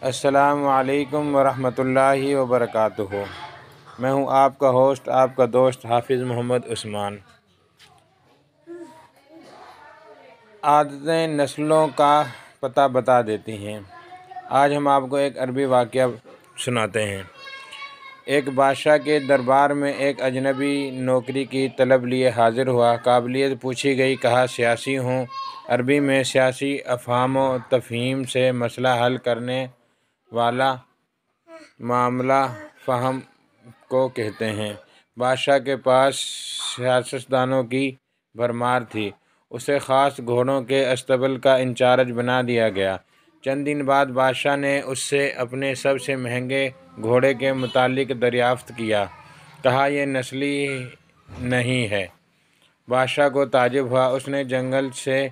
السلام علیکم ورحمۃ اللہ وبرکاتہ۔ میں ہوں آپ کا ہوسٹ، آپ کا دوست حافظ محمد عثمان۔ عادتیں نسلوں کا پتہ بتا دیتی ہیں۔ آج ہم آپ کو ایک عربی واقعہ سناتے ہیں۔ ایک بادشاہ کے دربار میں ایک اجنبی نوکری کی طلب لیے حاضر ہوا۔ قابلیت پوچھی گئی، کہا سیاسی ہوں۔ عربی میں سیاسی افہام و تفہیم سے مسئلہ حل کرنے والا معاملہ فہم کو کہتے ہیں۔ بادشاہ کے پاس سیاستدانوں کی بھرمار تھی۔ اسے خاص گھوڑوں کے اسطبل کا انچارج بنا دیا گیا۔ چند دن بعد بادشاہ نے اس سے اپنے سب سے مہنگے گھوڑے کے متعلق دریافت کیا۔ کہا یہ نسلی نہیں ہے۔ بادشاہ کو تعجب ہوا۔ اس نے جنگل سے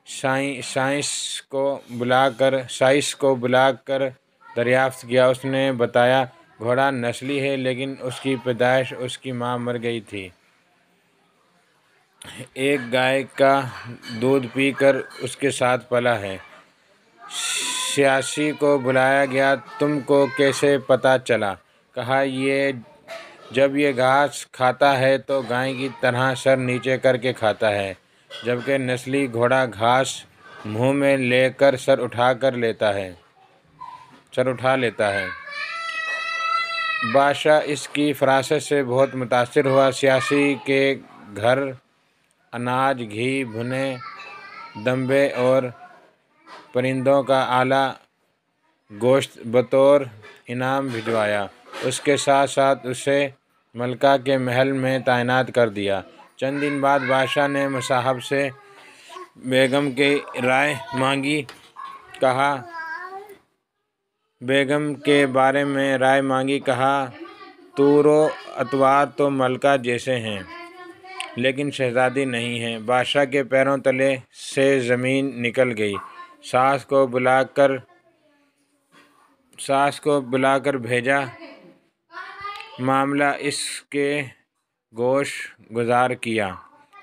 سائنس کو بلا کر دریافت کیا۔ اس نے بتایا گھوڑا نسلی ہے، لیکن اس کی پیدائش اس کی ماں مر گئی تھی۔ ایک گائے کا دودھ پی کر اس کے ساتھ پلا ہے۔ سیاسی کو بلایا گیا۔ تم کو کیسے پتہ چلا؟ کہا جب یہ گھاس کھاتا ہے تو گائے کی طرح سر نیچے کر کے کھاتا ہے، جبکہ نسلی گھوڑا گھاس منہ میں لے کر سر اٹھا لیتا ہے۔ بادشاہ اس کی فراست سے بہت متاثر ہوا۔ سیاسی کے گھر اناج، گھی، بھنے دمبے اور پرندوں کا اعلیٰ گوشت بطور انعام بھجوایا۔ اس کے ساتھ ساتھ اسے ملکہ کے محل میں تعینات کر دیا۔ چند دن بعد بادشاہ نے مصاحب سے بیگم کی رائے مانگی۔ بیگم کے بارے میں رائے مانگی۔ کہا طور و اطوار تو ملکہ جیسے ہیں، لیکن شہزادی نہیں ہیں۔ بادشاہ کے پیروں تلے سے زمین نکل گئی۔ ساس کو بلا کر بھیجا۔ معاملہ اس کے گوش گزار کیا۔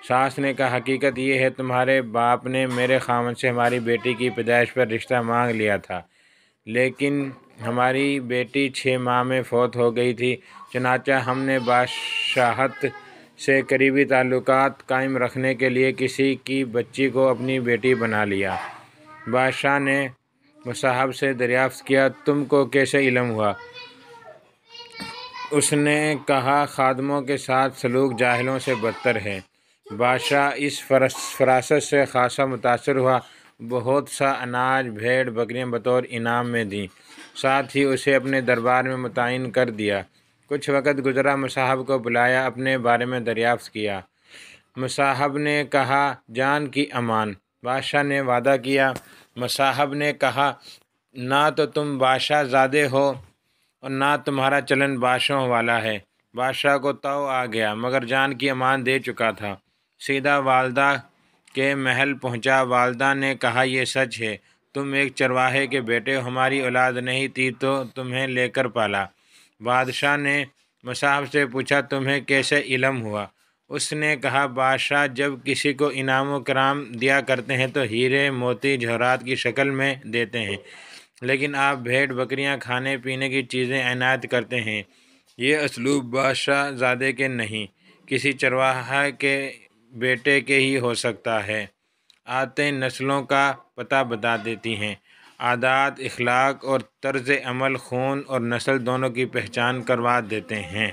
ساس نے کہا حقیقت یہ ہے تمہارے باپ نے میرے خاوند سے ہماری بیٹی کی پیدائش پر رشتہ مانگ لیا تھا، لیکن ہماری بیٹی 6 ماہ میں فوت ہو گئی تھی۔ چنانچہ ہم نے بادشاہت سے قریبی تعلقات قائم رکھنے کے لیے کسی کی بچی کو اپنی بیٹی بنا لیا۔ بادشاہ نے مصاحب سے دریافت کیا تم کو کیسے علم ہوا؟ اس نے کہا خادموں کے ساتھ سلوک جاہلوں سے بدتر ہے۔ بادشاہ اس فراست سے خاصا متاثر ہوا۔ بہت سا اناج، بھیڑ بکریاں بطور انعام میں دیں، ساتھ ہی اسے اپنے دربار میں متعین کر دیا۔ کچھ وقت گزرا، مصاحب کو بلایا، اپنے بارے میں دریافت کیا۔ مصاحب نے کہا جان کی امان۔ بادشاہ نے وعدہ کیا۔ مصاحب نے کہا نہ تو تم بادشاہ زادے ہو اور نہ تمہارا چلن بادشاہوں والا ہے۔ بادشاہ کو طوع آ گیا، مگر جان کی امان دے چکا تھا۔ سیدھا والدہ کے محل پہنچا۔ والدہ نے کہا یہ سچ ہے، تم ایک چرواہے کے بیٹے ہو، ہماری اولاد نہیں تھی تو تمہیں لے کر پالا۔ بادشاہ نے مصاحب سے پوچھا تمہیں کیسے علم ہوا؟ اس نے کہا بادشاہ جب کسی کو انعام و کرام دیا کرتے ہیں تو ہیرے موتی جواہرات کی شکل میں دیتے ہیں، لیکن آپ بھیڑ بکریاں، کھانے پینے کی چیزیں عنایت کرتے ہیں۔ یہ اسلوب بادشاہ زادے کے نہیں، کسی چرواہے کے بیٹے کے ہی ہو سکتا ہے۔ عادتیں نسلوں کا پتہ بتا دیتی ہیں۔ عادات، اخلاق اور طرز عمل خون اور نسل دونوں کی پہچان کروا دیتے ہیں۔